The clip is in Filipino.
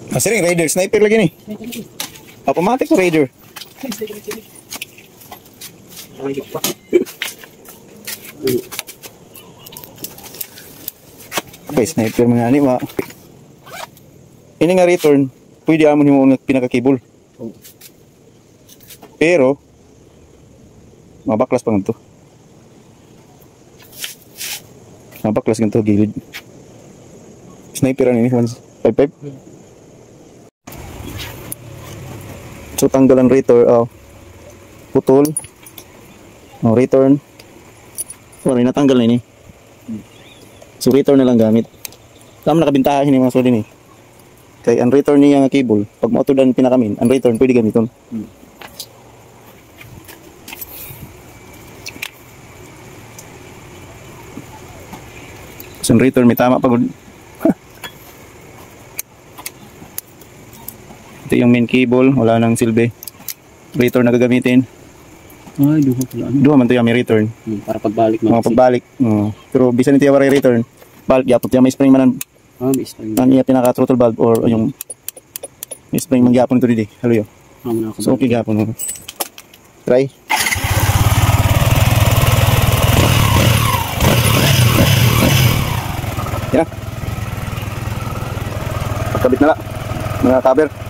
Masering Raider, sniper lagi nih. Automatic Raider. Okay, sniper mga ani ma. Ini nga return, pwede amon himo nga pinaka-cable. Pero mabaklas pa ganito. Mabaklas ganito gilid. Sniper ini 155. So tanggalan return, putol. Return. Sorry, natanggal na ini. So return na lang gamit. Tama nakabintahan ini mga suli ni. Kay ang return niya nga cable, pag mautudan pinakamin, ang return pwede gamiton. So ang return may tama pagod. Ito yung main cable, wala nang silbi. Return na gagamitin. Ay, duha pala. Duha man to yung may return. Para pagbalik. Pagbalik. Pero bisa nito yung return. Balik, yapot yung may spring manan. May spring. Ang iya pinaka-throttle valve or yung may spring man gyapon ito dito. Halo yun. So okay gyapon. Try. Yan. Pagkabit na lang. Mga cover.